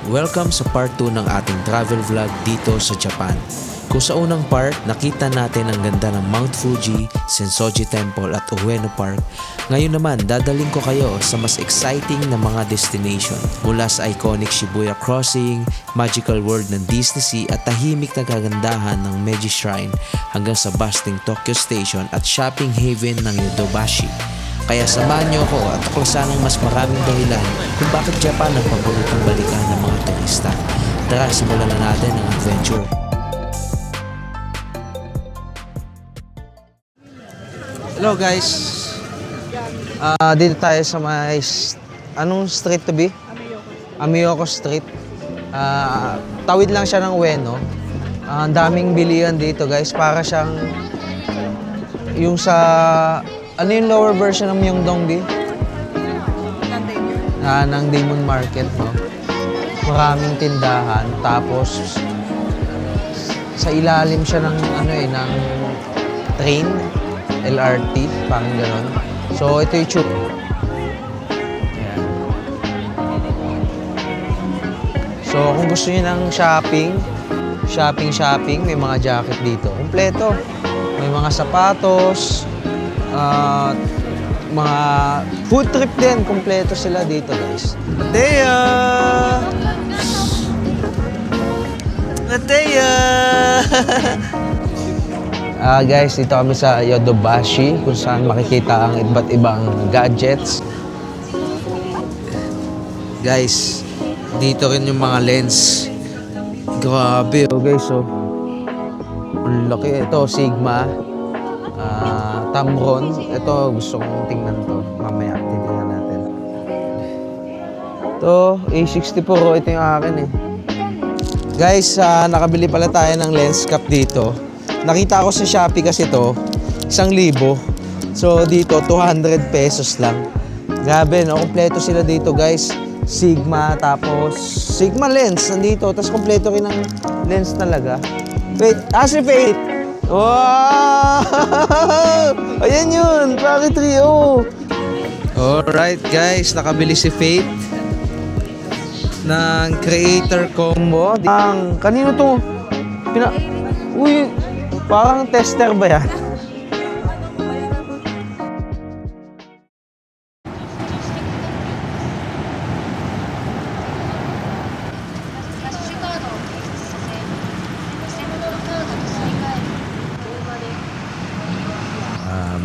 Welcome sa part 2 ng ating travel vlog dito sa Japan. Kung sa unang part, nakita natin ang ganda ng Mount Fuji, Sensoji Temple at Ueno Park. Ngayon naman, dadaling ko kayo sa mas exciting na mga destination. Mula sa iconic Shibuya Crossing, magical world ng Disney Sea at tahimik na kagandahan ng Meiji Shrine hanggang sa bustling Tokyo Station at shopping haven ng Yodobashi. Kaya samahan niyo ako at tuklasan ng mas maraming dahilan kung bakit Japan ang paboritong balikan ng mga turista. Tara, simulan na natin ang adventure. Hello guys! Dito tayo sa may... Anong street to be? Amiyoko Street. Tawid lang siya ng Ueno. Ang daming bilihan dito guys. Para siyang... Yung sa... Ano yung lower version ng Myeongdonggi? Ng Daemon Market, no? Maraming tindahan. Tapos, sa ilalim siya ng, ng train, LRT, parang gano'n. So, ito yung tube. Ayan. So, kung gusto niyo ng shopping, may mga jacket dito. Kompleto. May mga sapatos, mga food trip din, kompleto sila dito guys. Nateya! Guys, dito kami sa Yodobashi kung saan makikita ang iba't ibang gadgets. Guys, dito rin yung mga lens. Grabe oh guys oh. Ang laki. Ito, Sigma. Tamron. Ito, gusto kong tingnan to. Mamaya, titingnan natin. Ito, A64. Ito yung akin eh. Guys, nakabili pala tayo ng lens cap dito. Nakita ko sa Shopee kasi to, 1,000. So, dito, 200 pesos lang. Grabe, no? Kompleto sila dito, guys. Sigma, tapos Sigma lens nandito. Tapos kompleto rin ang lens talaga. Wait, si Faith. Wow! Ayan yun, Paki Trio. Alright guys, nakabili si Faith ng creator combo. Kanino to? Uy, parang tester ba yan?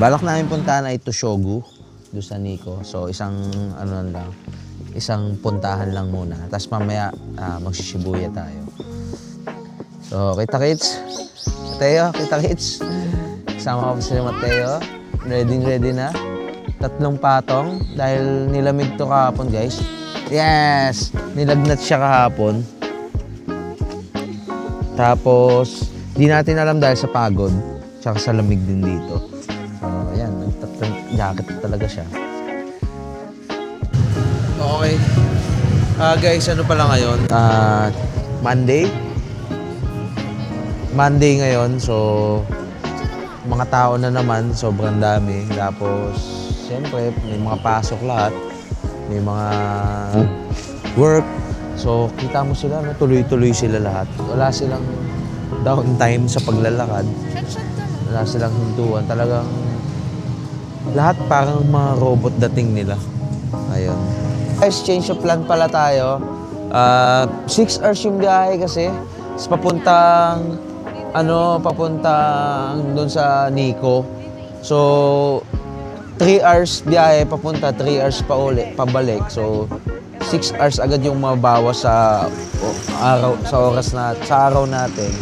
Balak namin puntahan ay Toshogu doon sa Nikko. So isang isang puntahan lang muna. Tapos mamaya magsishibuya tayo. So kita-kits. Mateo, kita-kits. Kasama ko si Mateo. Ready na. 3 patong dahil nilamig to kahapon guys. Yes! Nilagnat siya kahapon. Tapos di natin alam dahil sa pagod. Tsaka sa lamig din dito. Ayan, jacket talaga siya. Okay. Guys, ano pala ngayon? Monday ngayon. So, mga tao na naman. Sobrang dami. Tapos, siyempre, may mga pasok lahat. May mga work. So, kita mo sila, no? Tuloy-tuloy sila lahat. Wala silang downtime sa paglalakad. Wala silang hintuan. Talagang lahat parang mga robot dating nila. Ayun. Guys, change of plan pala tayo. 6 hours yung biyahe kasi. Papuntang doon sa Nikko. So, 3 hours biyahe papunta, 3 hours pa uli, pabalik. So, 6 hours agad yung mabawas sa araw natin.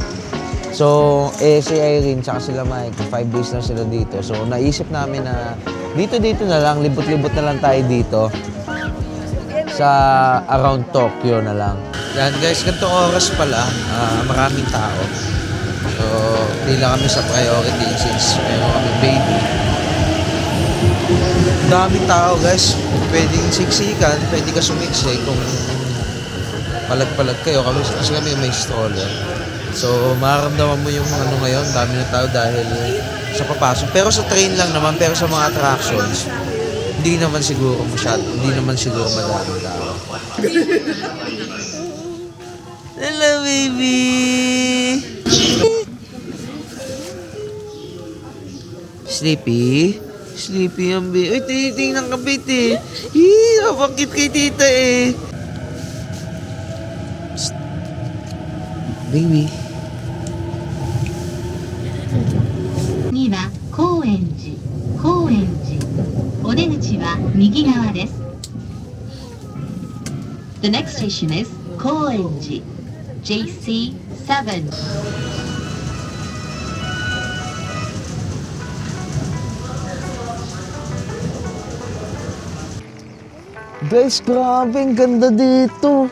So, si Irene, tsaka sila Mike, 5 days na sila dito. So, naisip namin na dito na lang, libot-libot na lang tayo dito. Sa around Tokyo na lang. Yan guys, ganitong oras pala, maraming tao. So, pila kami sa priority since meron kami baby. Daming tao guys, pwedeng siksikan, pwede ka sumiksik kung palag-palag kayo. Kasi kami may stroller. So, mararamdaman mo yung ngayon, dami ng tao dahil sa papasok. Pero sa train lang naman, pero sa mga attractions, hindi naman siguro madaming tao. Hello, baby! Sleepy? Sleepy ang baby. Uy, tinitingnan ka, baby. Bakit kay tita eh? Psst. Baby. には高円寺お出口は右側です。 The next station is 高円寺 JC7. Guys, grabe, ang ganda dito.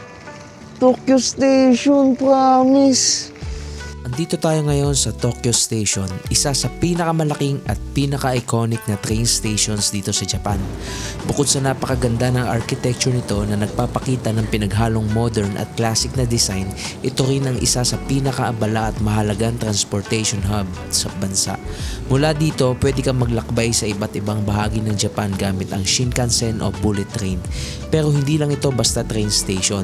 Tokyo Station, promise. Andito tayo ngayon sa Tokyo Station, isa sa pinakamalaking at pinaka-iconic na train stations dito sa Japan. Bukod sa napakaganda ng architecture nito na nagpapakita ng pinaghalong modern at classic na design, ito rin ang isa sa pinakaabala at mahalagang transportation hub sa bansa. Mula dito, pwede kang maglakbay sa iba't ibang bahagi ng Japan gamit ang Shinkansen o bullet train. Pero hindi lang ito basta train station.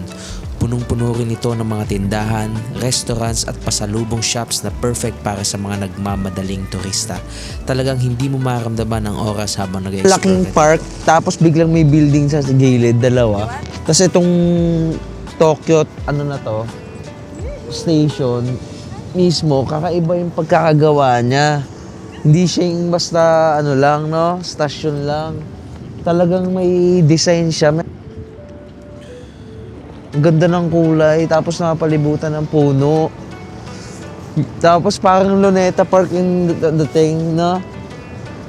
Punong-puno rin ito ng mga tindahan, restaurants at pasalubong shops na perfect para sa mga nagmamadaling turista. Talagang hindi mo maramdaman ang oras habang nag-explore. Laking park, tapos biglang may building sa gilid, dalawa. Kasi itong Tokyo, station, mismo, kakaiba yung pagkakagawa niya. Hindi siya yung basta, station lang. Talagang may design siya. Ang ganda ng kulay, tapos napalibutan ng puno. Tapos parang Luneta Park yung dating, no?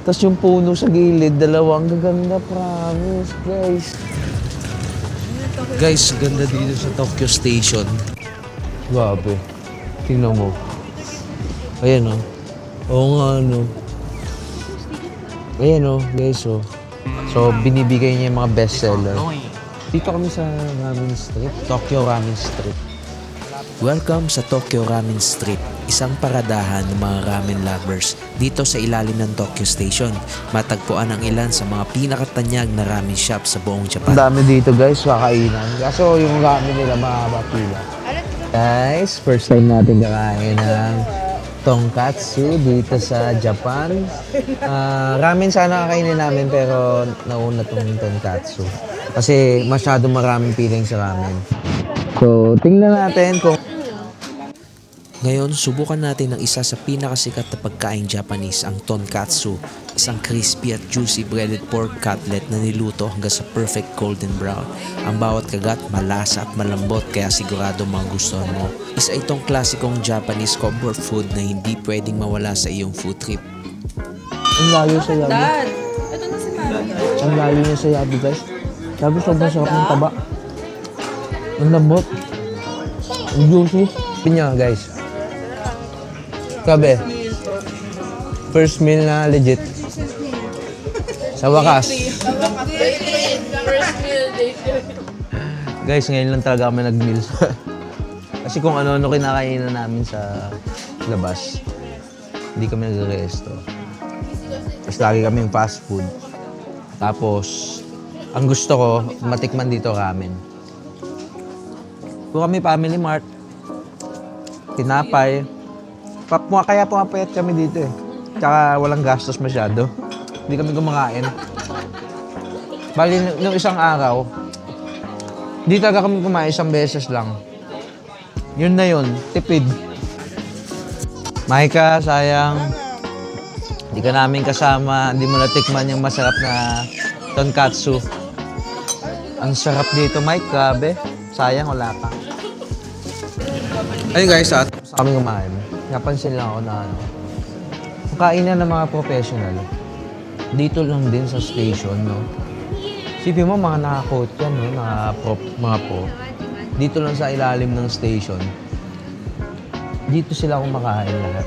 Tapos yung puno sa gilid, dalawa. Ang gaganda, promise, guys. Guys, ganda dito sa Tokyo Station. Grabe. Tingnan mo. Ayan o. Oo nga, Ayan o, guys o. So, binibigay niya yung mga bestseller. Dito kami sa Ramen Street, Tokyo Ramen Street. Welcome sa Tokyo Ramen Street, isang paradahan ng mga ramen lovers dito sa ilalim ng Tokyo Station. Matagpuan ang ilan sa mga pinakatanyag na ramen shop sa buong Japan. Ang dami dito, guys, kakainan. Kaso yung ramen nila mahaba pila. Guys, first time natin kakain ng tonkatsu dito sa Japan. Ramen sana kakainin namin pero nauna tong tonkatsu. Kasi masyado maraming piling sa ramen. So, tingnan natin kung... Ngayon, subukan natin ang isa sa pinakasikat na pagkain Japanese, ang tonkatsu. Isang crispy at juicy breaded pork cutlet na niluto hanggang sa perfect golden brown. Ang bawat kagat malasa at malambot kaya sigurado magustuhan mo. Isa itong klasikong Japanese comfort food na hindi pwedeng mawala sa iyong food trip. Ang layo sa yabi. Dad, ito na si Mami. Ang layo niya sa yabi, guys. Sabi sobrang sarap ng taba. Ang lambot. Ang juicy. Pinya, guys. Sabi, first meal na legit. Sa wakas. First meal day. Guys, ngayon lang talaga kami nag-meal. Kasi kung ano-ano kinakainan namin sa labas, hindi kami nag-resto. Tapos lagi kaming fast food. Tapos, ang gusto ko, matikman dito ramen. Kung kami family mart, tinapay, kaya pumapayat kami dito eh. Tsaka walang gastos masyado. Hindi kami kumakain. Bali, nung isang araw, di talaga kami kumain isang beses lang. Yun na yun, tipid. Maika, sayang. Hindi ka namin kasama, hindi mo natikman yung masarap na tonkatsu. Ang sarap dito, Mike, grabe. Sayang, wala ka. Ayun guys, sa kami kumain. Napansin lang ako na ang kainan ng mga professional, dito lang din sa station, no? Sipin mo, mga naka-coat yan, no? Mga pro. Dito lang sa ilalim ng station. Dito sila kumakain lahat.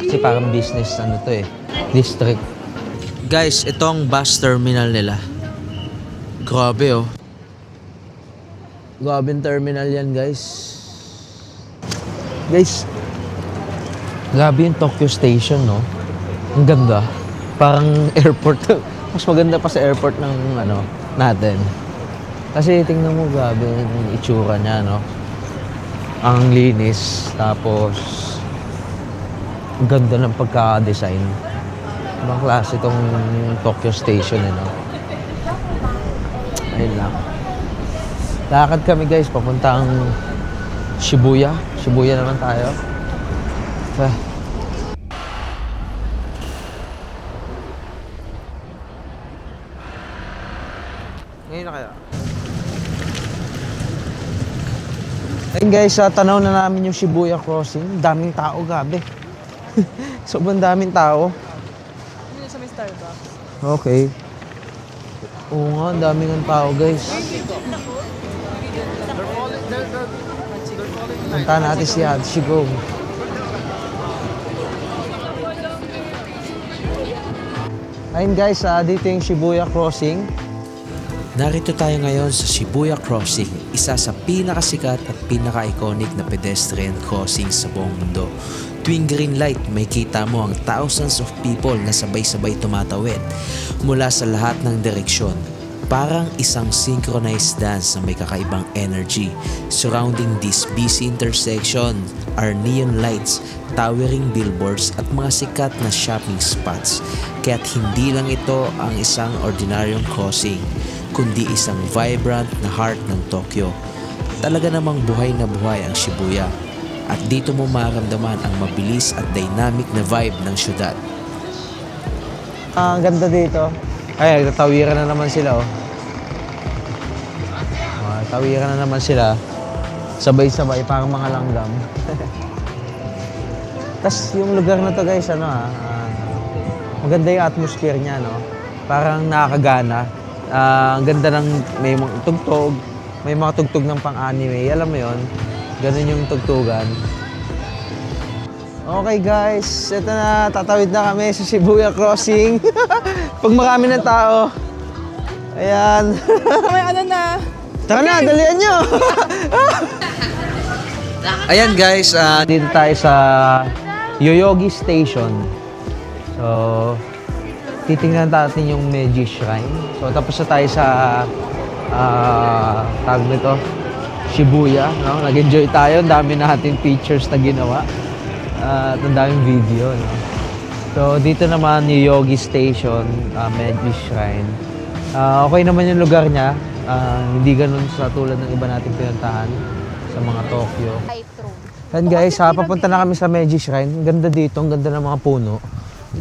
Kasi parang business, district. Guys, ito ang bus terminal nila. Grabe oh. Grabe yung terminal yan, guys. Guys, grabe yung Tokyo Station, no? Ang ganda. Parang airport. Mas maganda pa sa airport ng natin. Kasi tingnan mo, grabe yung itsura niya, no? Ang linis. Tapos, ang ganda ng pagka-design. Ibang klase itong Tokyo Station, no? Ayun lang. Lakad kami guys, papuntang Shibuya. Shibuya naman tayo. Ah. Ngayon na kaya? Ayun guys, tanaw na namin yung Shibuya Crossing. Daming tao, gabi. Sobrang daming tao. Hindi sa may Starbucks. Okay. Oo nga, ang daming ng tao guys. Punta natin si Hatshigo. Ayun guys, dito yung Shibuya Crossing. Narito tayo ngayon sa Shibuya Crossing, isa sa pinakasikat at pinaka-iconic na pedestrian crossing sa buong mundo. Tuwing green light, may kita mo ang thousands of people na sabay-sabay tumatawid mula sa lahat ng direksyon. Parang isang synchronized dance na may kakaibang energy. Surrounding this busy intersection are neon lights, towering billboards at mga sikat na shopping spots. Kaya't hindi lang ito ang isang ordinaryong crossing, kundi isang vibrant na heart ng Tokyo. Talaga namang buhay na buhay ang Shibuya. At dito mo maramdaman ang mabilis at dynamic na vibe ng syudad. Ang ganda dito. Ay, nagtatawiran na naman sila, oh. Tawiran na naman sila. Sabay-sabay, parang mga langgam. Tapos yung lugar na to guys, maganda yung atmosphere niya, no? Parang nakakagana. Ang ganda ng may mga tugtog, may mga tugtog ng pang-anime. Alam mo yon, ganun yung tugtugan. Okay guys, ito na, tatawid na kami sa Shibuya Crossing. Pag marami ng tao. Ayan. May ano na. Tara na, dalian nyo! Ayan guys, dito tayo sa Yoyogi Station. So, titingnan natin yung Meiji Shrine. So, tapos na tayo sa tawag nito, Shibuya. No? Nag-enjoy tayo, ang dami natin pictures na ginawa. At ang daming video. No? So, dito naman Yoyogi Station, Meiji Shrine. Okay naman yung lugar niya. Hindi ganun sa tulad ng iba nating pinuntahan sa mga Tokyo. And guys, papunta na kami sa Meiji Shrine. Ang ganda dito, ang ganda ng mga puno.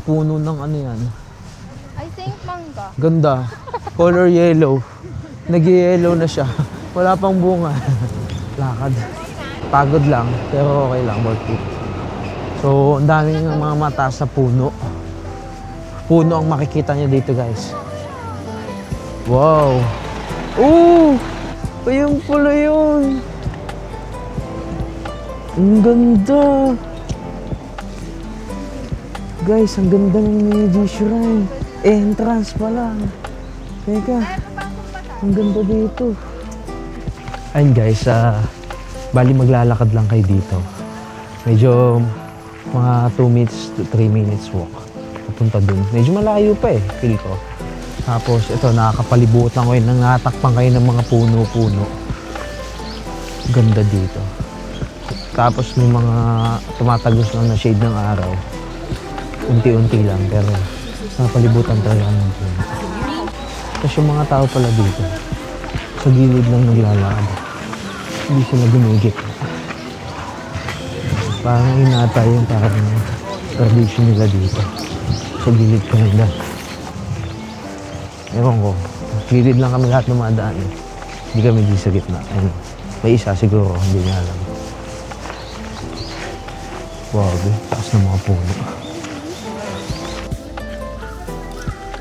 Puno ng ano yan. I think mangga. Ganda. Color yellow. Nag-yellow na siya. Wala pang bunga. Lakad. Pagod lang, pero okay lang, worth it. So, ang daming mga mataas na puno. Puno ang makikita niyo dito, guys. Wow! Ayun pala yun! Ang ganda! Guys, ang ganda ng Meiji Shrine. Entrance pa lang. Teka, ang ganda dito. Ayun guys, bali maglalakad lang kayo dito. Medyo mga 2 minutes to 3 minutes walk. Papunta dun. Medyo malayo pa eh, feel ko. Tapos ito, nakakapalibutan ko yun. Nangatakpan kayo ng mga puno-puno. Ganda dito. Tapos may mga tumatagos lang na shade ng araw. Unti-unti lang, pero nakapalibutan talaga ng puno. Tapos yung mga tao pala dito, sa gilid lang naglalakad. Hindi sila gumigit. Parang inata yung parang tradition nila dito. Sa gilid ka nila. Ewan ko, gilid lang kami lahat dumadaan eh. Hindi kami di sa gitna. Ayun. May isa siguro, hindi niya alam. Wow, taas ng mga puno.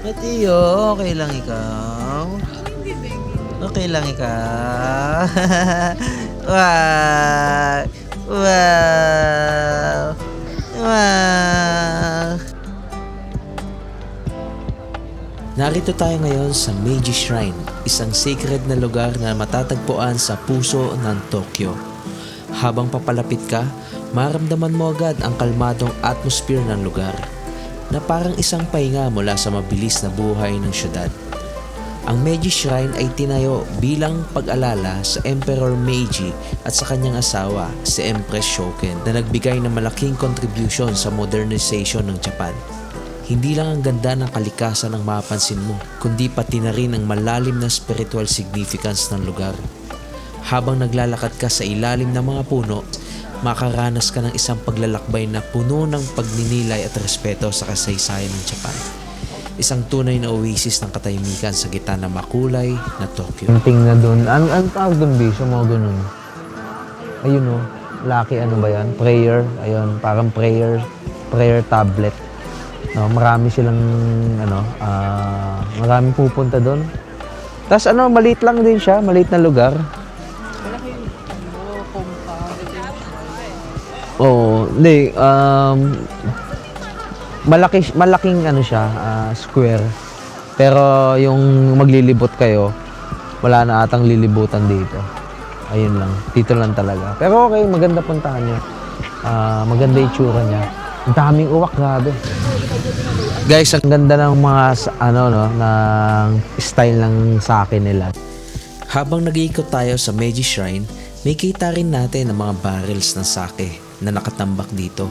Matiyo, okay lang ikaw? Okay lang ikaw? Wow! Wow! Wow! Narito tayo ngayon sa Meiji Shrine, isang sacred na lugar na matatagpuan sa puso ng Tokyo. Habang papalapit ka, maramdaman mo agad ang kalmadong atmosphere ng lugar na parang isang pahinga mula sa mabilis na buhay ng syudad. Ang Meiji Shrine ay tinayo bilang pag-alala sa Emperor Meiji at sa kanyang asawa, si Empress Shoken, na nagbigay ng malaking contribution sa modernization ng Japan. Hindi lang ang ganda ng kalikasan ang mapapansin mo, kundi pati na rin ang malalim na spiritual significance ng lugar. Habang naglalakad ka sa ilalim ng mga puno, makaranas ka ng isang paglalakbay na puno ng pagninilay at respeto sa kasaysayan ng Japan. Isang tunay na oasis ng katahimikan sa gitna ng makulay na Tokyo. Yung tingnan doon. Ano tawag doon, Bisyo? Mga ganun. Ayun o. Lucky ano ba yan? Prayer. Ayun. Parang prayer tablet. No, marami silang maraming pupunta doon. Tapos maliit lang din siya, maliit na lugar. Oo, hindi malaking siya, square. Pero yung maglilibot kayo, wala na atang lilibutan dito. Ayun lang, dito lang talaga. Pero okay, maganda puntahan niyo. Maganda yung tsura niya. Ang daming uwak, grabe. Guys, ang ganda ng mga ng style ng sake nila. Habang nag-iikot tayo sa Meiji Shrine, may kita rin natin ang mga barrels ng sake na nakatambak dito.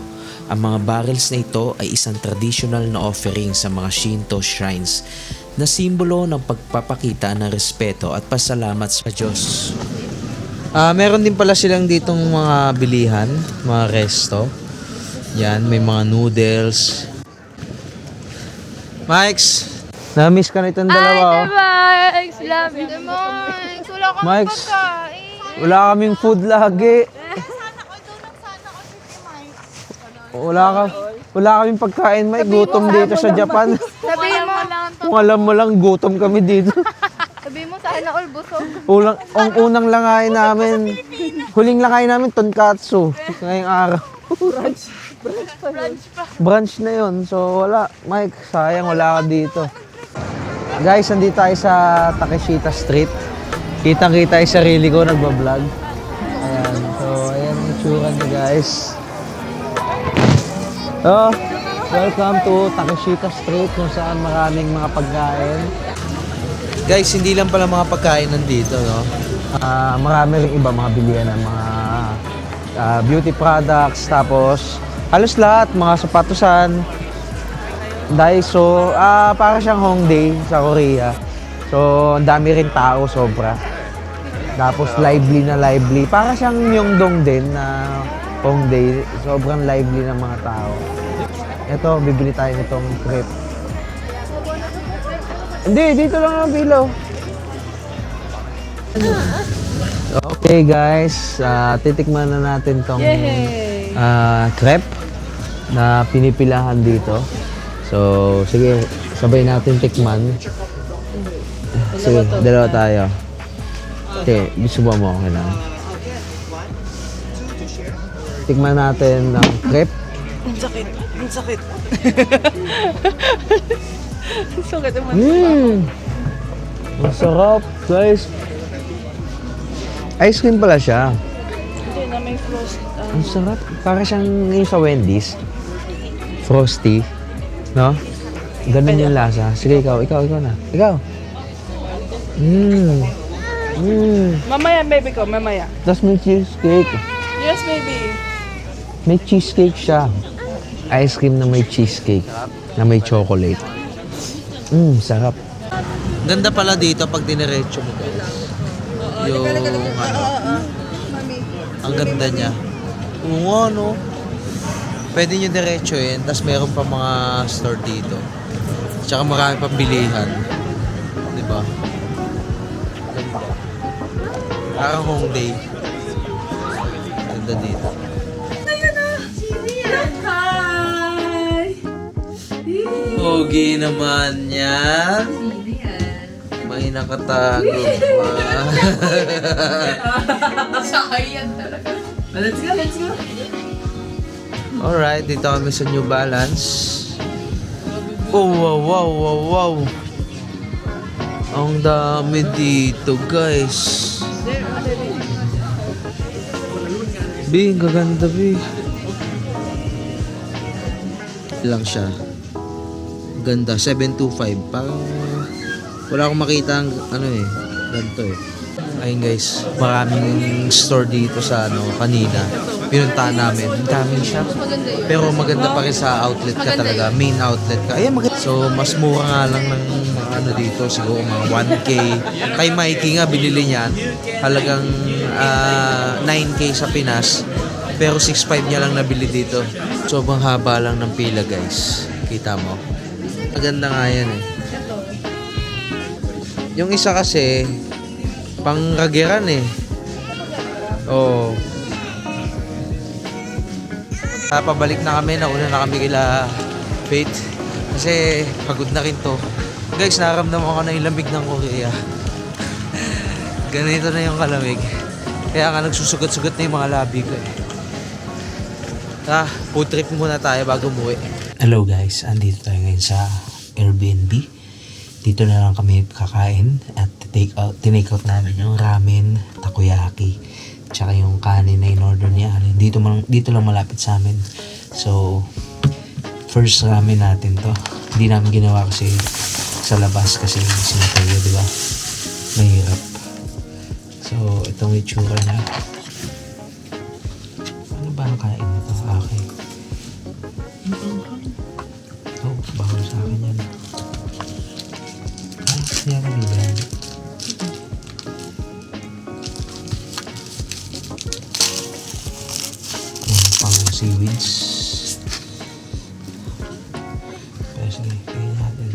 Ang mga barrels na ito ay isang traditional na offering sa mga Shinto shrines na simbolo ng pagpapakita ng respeto at pasalamat sa Diyos. Meron din pala silang ditong mga bilihan, mga resto. Yan, may mga noodles. Mike's, na-miss ka na itong dalawa. Max! Love you. Max! Wala kang Mike's, pagkain. wala kaming food lagi. Wala kaming pagkain, Mike. Gutom dito sa Japan. Sabihin mo. Kung alam mo lang, gutom kami dito. Sabihin mo sa akin na all busog. Ang unang langayin namin, huling langayin namin, tonkatsu. Ngayong araw. Brunch na yun. So wala, Mike, sayang wala ka dito. Guys, nandito tayo sa Takeshita Street. Kitang-kita yung sarili ko, nagbablog. Ayan, so ayan ang itsura niya, guys. So, welcome to Takeshita Street kung saan maraming mga pagkain. Guys, hindi lang pala mga pagkain nandito, no? Marami rin iba mga bilihan ng mga beauty products, tapos halos lahat, mga sapatusan, Daiso, para siyang Hongdae sa Korea. So, ang dami rin tao, sobra. Tapos lively na lively. Para siyang Myeongdong din na Hongdae. Sobrang lively ng mga tao. Ito, bibili tayo nitong crepe. Hindi, dito lang ang bilaw. Okay guys, titikman na natin tong crepe na pinipilahan dito. So, sige, sabay natin tikman. Sige, dalawa tayo. Okay, subukan mo, okay lang. Tikman natin ng crepe. Ang sakit. Ang sakit. Ang sakit. Ang sarap, guys. Ice cream pala siya. Hindi na may frost. Ang sarap. Para siyang yung sa Wendy's. Frosty. No? Ganun yung lasa. Sige, ikaw na. Ikaw. Mamaya, baby ko. Mamaya. Tapos may cheesecake. Yes, baby. May cheesecake siya. Ice cream na may cheesecake. Na may chocolate. Sarap. Ganda pala dito pag diniretso mo, guys. Yung ang ganda niya. Oo nga, no? Pwede nyo diretsoin, tapos meron pa mga store dito. Tsaka marami pang bilihan. Diba? Ganda. Parang Hongdae. Ganda dito. Pogi naman yan. May nakatago pa. Let's go. Alright, dito kami sa New Balance. Oh, wow. Ang dami dito, guys. Bi, ang gaganda, Bi. Lang siya. Ganda, 725. Parang Wala akong makita ganito eh. Ayun guys, maraming store dito sa kanina. Pinuntahan namin. Ang daming shop. Pero maganda pa rin sa outlet ka talaga. Main outlet ka. Ayan, maganda. So, mas mura nga lang ng mga dito. Siguro mga 1K. Kay Mikey nga, binili niyan. Halagang 9K sa Pinas. Pero 6.5 niya lang nabili dito. Sobrang haba lang ng pila guys. Kita mo? Maganda nga yan eh. Yung isa kasi, pang-rageran eh. Oo. Pabalik na kami. Nauna na kami kila Faith. Kasi pagod na rin to. Guys, naramdaman ko na yung lamig ng Korea. Ganito na yung kalamig. Kaya nga nagsusugat-sugat na yung mga labi ko eh. Food trip muna tayo bago umuwi. Hello guys, andito tayo ngayon sa Airbnb. Dito na lang kami kakain at tinake out namin yung ramen, takoyaki, tsaka yung kanin na in-order niya. Dito lang malapit sa amin. So, first ramen natin to. Hindi namin ginawa kasi sa labas kasi sinatayo, di ba? Mahirap. So, itong itsura niya. Ano ba ang kain nito? Okay. Oh, bawal sa akin yan. Kaya nabibigyan. Yung pang seaweeds. Kaya sige, kaya natin.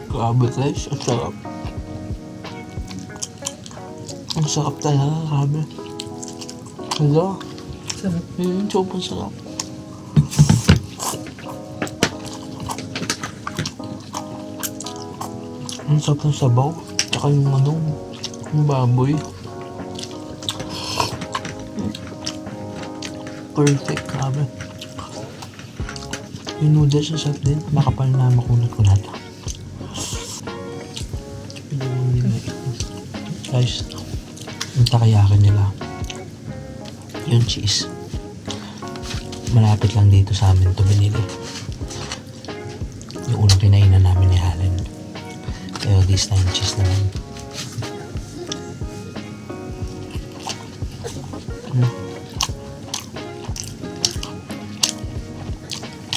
Grabe guys, ang sarap. Ang sarap talaga, grabe. Hala. Sarap. Sobrang sarap. Ang sarap ng sabaw. Tsaka yung yung baboy. Perfect, grabe. Yung noodles sa sarap din. Makapal na makunat-kunat. Guys, yung takoyaki nila. Yung cheese. Malapit lang dito sa amin ito binili. Yung unang kinainan namin ni Halen. Pero this time cheese naman.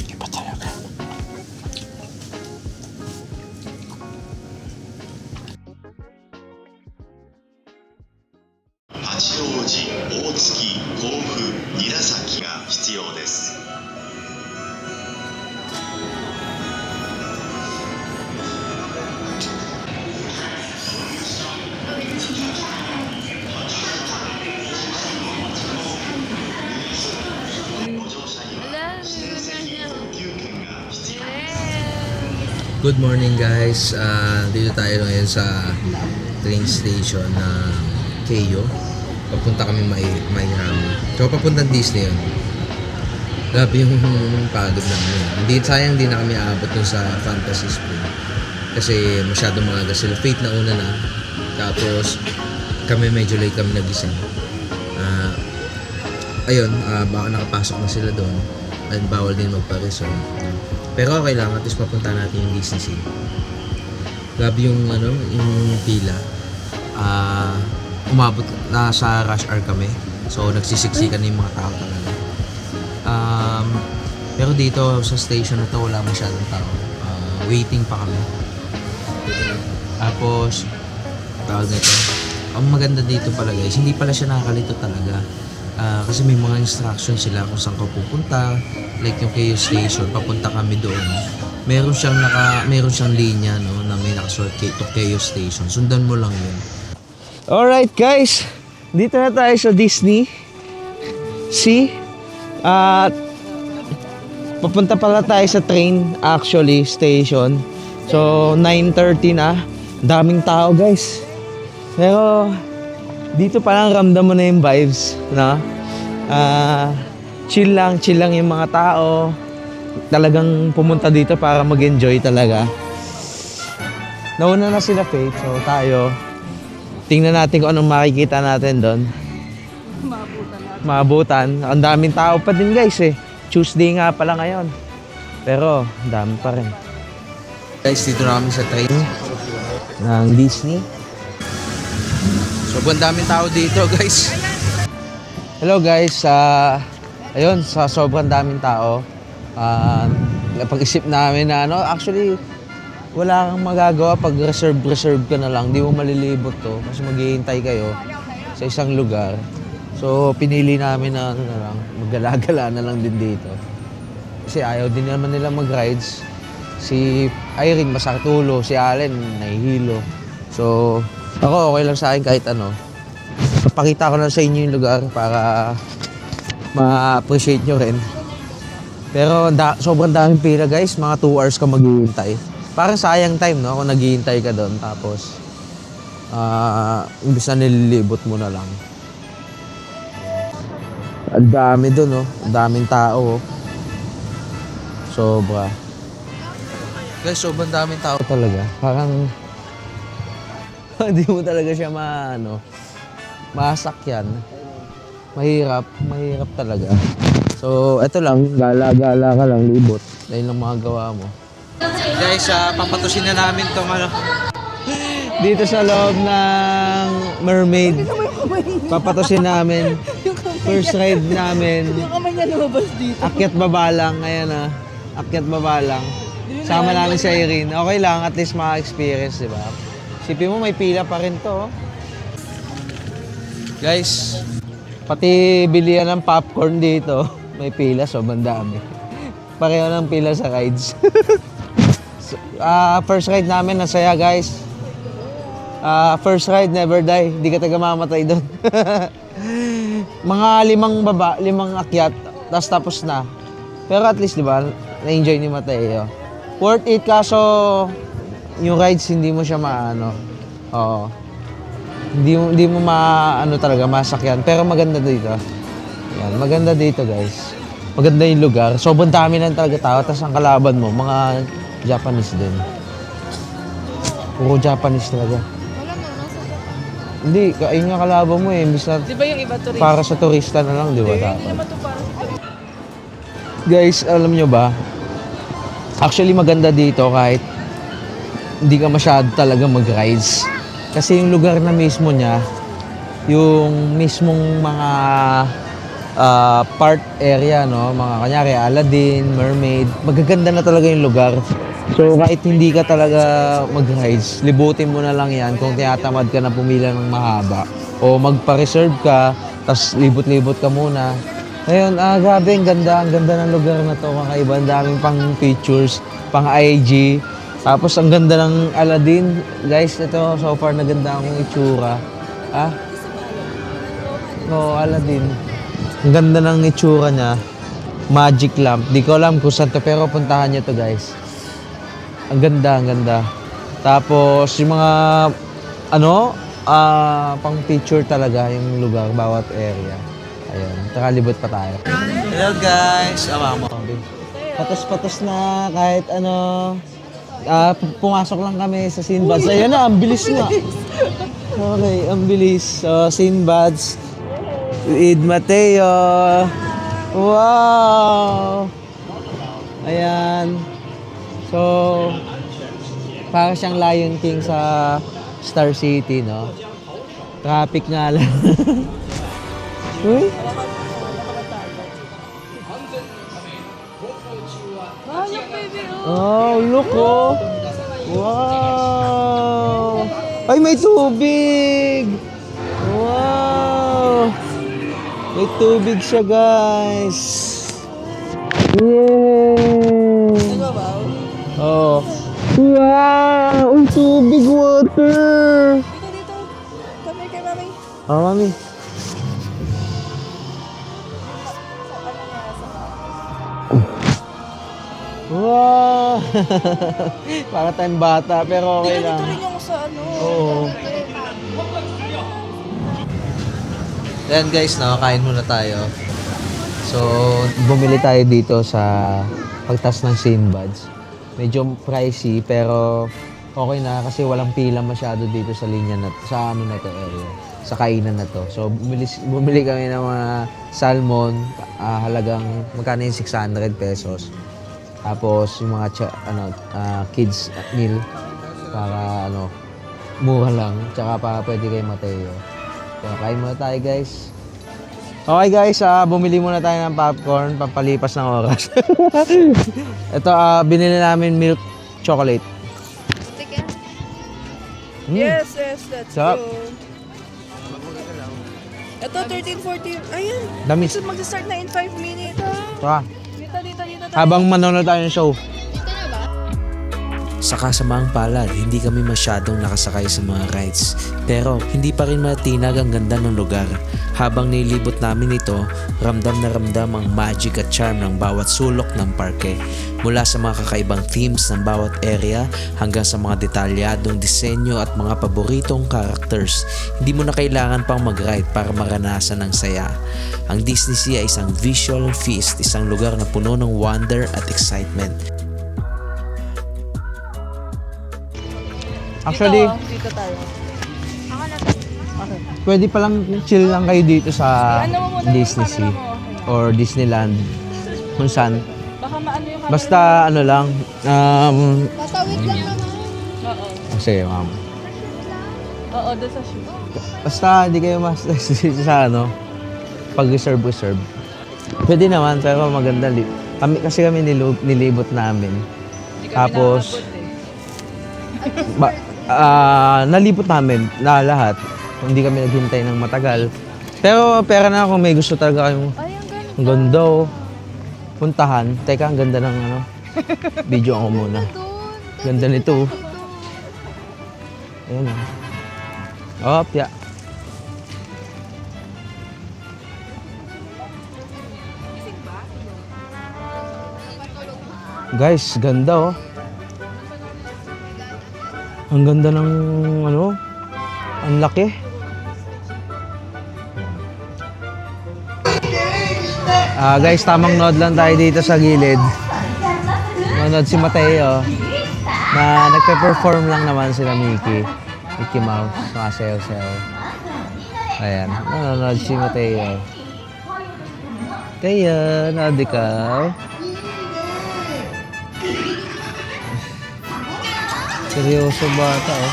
Iba talaga. Good morning guys. Dito tayo ngayon sa train station na Keio. Papunta kami Mairam. So papuntang Disney yun. Grabe yung pagod namin. Sayang hindi na kami aabot dun sa Fantasy Spring. Kasi masyadong maaga sila. Fate na una na. Tapos kami medyo late kami nagising. Baka nakapasok na sila doon. At bawal din magpa-resort. Pero okay lang, at least mapunta natin yung Disney Sea. Grabe yung pila. Umabot na sa rush hour kami. So nagsisiksikan yung mga tao talaga. Pero dito sa station na to wala masyadong tao. Waiting pa kami. Tapos tawag nito. Ang maganda dito pala guys, hindi pala siya nakakalito talaga. Kasi may mga instructions sila kung saan ka pupunta. Like yung Keio Station, papunta kami doon. Meron siyang linya na may nakasulat to Keio Station. Sundan mo lang yun. Alright guys, dito na tayo sa Disney Sea. Papunta pala tayo sa train station. So 9:30 na. Daming tao guys. Pero dito parang ramdam mo na yung vibes, no? Chill lang yung mga tao. Talagang pumunta dito para mag-enjoy talaga. Nauna na sila Faith, so tayo. Tingnan natin kung anong makikita natin doon. Maabutan. Ang daming tao pa din guys eh. Tuesday nga pala ngayon. Pero, dami pa rin. Guys, dito na kami sa train ng Disney. Sobrang daming tao dito, guys. Hello, guys. Ayun, sa sobrang daming tao, napag-isip namin na actually, wala kang magagawa pag reserve ka na lang. Di mo malilibot to kasi maghihintay kayo sa isang lugar. So, pinili namin na maggala-gala na lang din dito. Kasi ayaw din naman nila mag-rides. Si Irene masakit ulo, si Allen nahihilo. So, ako okay lang sa akin kahit ano. Papakita ko na sa inyo yung lugar para ma-appreciate nyo rin. Pero sobrang daming pila guys, mga 2 hours ka maghihintay. Parang sayang time no, kung naghihintay ka doon tapos imbis na nililibot mo na lang. Ang dami doon, ang daming tao. Sobra. Guys, sobrang daming tao talaga. Parang hindi mo talaga siya masakyan. Mahirap talaga. So, eto lang, gala-gala ka lang, libot. Dahil lang mga gawa mo. Guys, papatusin na namin tong dito sa loob ng Mermaid. Papatusin namin. First ride namin. Yung kamay niya lumabas dito. Akyat baba lang. Ayan akyat baba lang. Sama namin si Irene. Okay lang, at least maka-experience, di ba? Sipin mo, may pila pa rin to. Guys, pati bilihan ng popcorn dito. May pila, sobrang dami. Pareho ng pila sa rides. First ride namin, nasaya guys. First ride, never die. Hindi ka taga mamatay doon. Mga 5 akyat, tapos na. Pero at least, di ba, na-enjoy ni Mateo. Worth it, kaso yung rides, hindi mo siya Oo. Hindi mo talaga masakyan. Pero maganda dito. Yan, maganda dito guys. Maganda yung lugar. Sobrang dami lang talaga tao. Tapos ang kalaban mo, mga Japanese din. Puro Japanese talaga. Hindi, ayun nga kalaban mo imbis na Di ba yung iba turista? para sa turista na lang, di ba? Hindi Dapat. naman to para sa turista. Guys, alam nyo ba? Actually maganda dito kahit hindi ka masyado talaga mag-rides. Kasi yung lugar na mismo niya, yung mismong mga park area, no? Mga kanyari, Aladdin, Mermaid, magaganda na talaga yung lugar. So kahit hindi ka talaga mag-rides, libutin mo na lang yan kung tinatamad ka na pumila ng mahaba. O magpa-reserve ka, tapos libot-libot ka muna. Ngayon, grabe, ang ganda ng lugar na to. Kakaiba, ang daming pang pictures, pang IG. Tapos ang ganda ng Aladdin. Guys, ito so far naganda akong itsura. No, Aladdin. Ang ganda ng itsura niya. Magic lamp. Di ko alam kung saan to, pero puntahan niyo to guys. Ang ganda. Tapos yung mga pang picture talaga yung lugar, bawat area. Ayun, takalibot pa tayo. Hello guys! Patos-patos na kahit pumasok lang kami sa Sinbads. Ayan na, ang bilis na. Okay, ang bilis. So, Sinbads with Mateo. Wow! Ayan. So, para siyang Lion King sa Star City, no? Traffic nga lang. Uy? Look, baby. Oh, look oh. Wow. Ay, may tubig. Wow. May tubig siya, guys. Yay. Oh. Wow, ang tubig water. Dito. Kami kay mami. Oh, mami. Wow! Para tayong bata, pero okay lang. Dito rin yung sa Oo. Yan guys, nakakain muna tayo. So, bumili tayo dito sa pagtas ng Sinbads. Medyo pricey, pero okay na kasi walang pila masyado dito sa linya na sa area. Sa kainan na to. So, bumili kami ng mga salmon, halagang magkano yung 600 pesos. Tapos yung mga kids meal para mura lang. Tsaka para pwede kay Mateo. So, kain muna tayo guys. Okay guys, bumili muna tayo ng popcorn, pampalipas ng oras. Ito, binili namin milk chocolate. Yes, let's Sarap. go. Ito, 13, 14. Ayan. Damis. So, mag-start na in 5 minutes. Tara. Dito. Habang manonood tayo ng show. Sa kasamaang palad, hindi kami masyadong nakasakay sa mga rides. Pero hindi pa rin matinag ang ganda ng lugar. Habang nilibot namin ito, ramdam na ramdam ang magic at charm ng bawat sulok ng parke. Mula sa mga kakaibang themes ng bawat area hanggang sa mga detalyadong disenyo at mga paboritong characters. Hindi mo na kailangan pang mag-ride para maranasan ang saya. Ang Disney Sea ay isang visual feast, isang lugar na puno ng wonder at excitement. Actually, Dito tayo. pwede palang chill lang kayo dito sa Ano mo muna yung Disney camera Sea mo? or Disneyland. Kung saan. Baka maano yung camera. Basta lang. Basta wait lang naman. Oo. Sige, ma'am. Oo, doon sa shoe. Basta hindi kayo mas sa pag-reserve. Pwede naman, pero maganda. Kami nilibot namin. Hindi kami Tapos, nakakabot nalibot namin na lahat. Hindi kami naghintay ng matagal. Pero pera na kung may gusto talaga kayong Ay, ang ganda. ang ganda oh. Puntahan. Teka, ang ganda ng video ako muna. Ganda nito. Ayan oh. Yeah. Guys, ganda oh. Ang ganda ng ang laki. Guys, tamang nod lang tayo dito sa gilid. Nanonood si Mateo na nagpe-perform lang naman sila Mickey Mouse, mga sayaw-sayaw. Ayan, nanonood si Mateo. Kaya, nanood ikaw. Seryoso bata oh.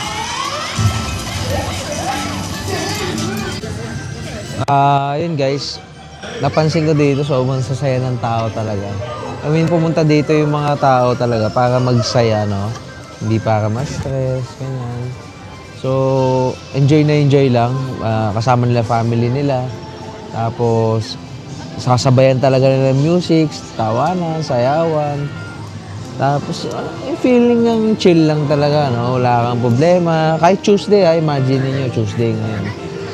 Yun guys. Napansin ko dito sobrang sasaya ng tao talaga. I mean, pumunta dito yung mga tao talaga para magsaya, no? Hindi para ma-stress, ganyan. So, enjoy na enjoy lang. Kasama nila family nila. Tapos, sasabayan talaga nila music, tawanan, sayawan. Tapos, yung feeling ng chill lang talaga, no? Wala kang problema. Kahit Tuesday, imagine niyo Tuesday ngayon.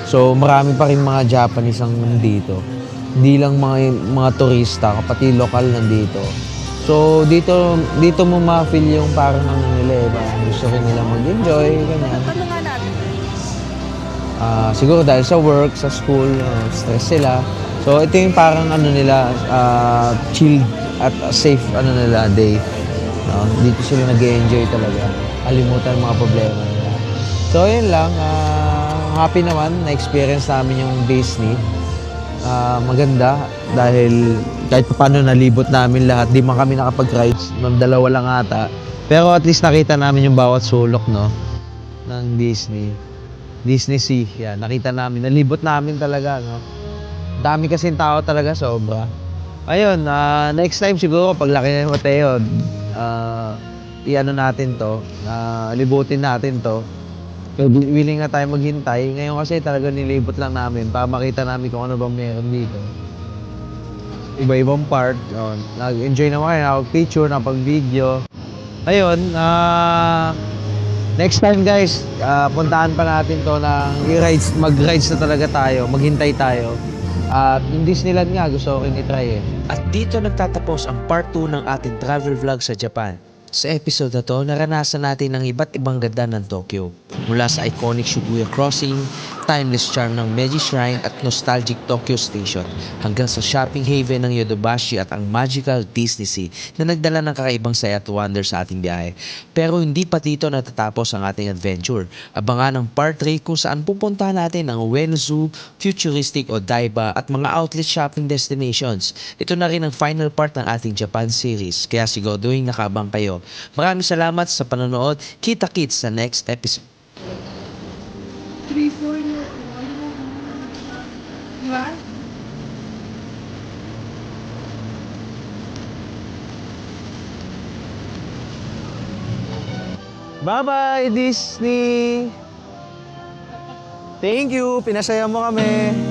So, marami pa rin mga Japanese ang nandito. Hindi lang mga turista, kapati lokal nandito. So, dito mo ma-feel yung parang nila, parang gusto rin nila mag-enjoy, ganyan. Ano nga natin? Siguro dahil sa work, sa school, stress sila. So, ito yung parang nila, chill at safe nila day. No? Dito sila nag-enjoy talaga. Kalimutan mga problema nila. So, yun lang. Happy naman na-experience namin yung Disney. Maganda dahil kahit paano nalibot namin lahat. Di man kami nakapag-rides. Dalawa lang ata. Pero at least nakita namin yung bawat sulok, no? Ng Disney Sea. Yan, nakita namin. Nalibot namin talaga, no? Dami kasing tao talaga, sobra. Ayun, next time siguro, paglaki na ni Mateo, i-ano natin to, libutin natin to. So, willing na tayo maghintay. Ngayon kasi talaga nilibot lang namin para makita namin kung ano bang meron dito. Iba-ibang part. Nag-enjoy naman kayo, nakapag-picture, nakapag-video. Ayun, next time guys, puntaan pa natin to na mag-rides na talaga tayo, maghintay tayo. At yung Disneyland nga, gusto ko rin i-try eh. At dito nagtatapos ang part 2 ng ating travel vlog sa Japan. Sa episode na to, naranasan natin ang iba't ibang ganda ng Tokyo. Mula sa iconic Shibuya Crossing, timeless charm ng Meiji Shrine at nostalgic Tokyo Station hanggang sa shopping haven ng Yodobashi at ang magical Disney Sea na nagdala ng kakaibang saya at wonder sa ating biyahe. Pero hindi pa dito natatapos ang ating adventure. Abangan ang part 3 kung saan pupuntahan natin ang Ueno Zoo, futuristic Odaiba at mga outlet shopping destinations. Ito na rin ang final part ng ating Japan series kaya siguraduhin nakabang kayo. Maraming salamat sa panonood. Kita-kits sa next episode. 3-4 na. Diba? Bye-bye, Disney! Thank you! Pinasaya mo kami!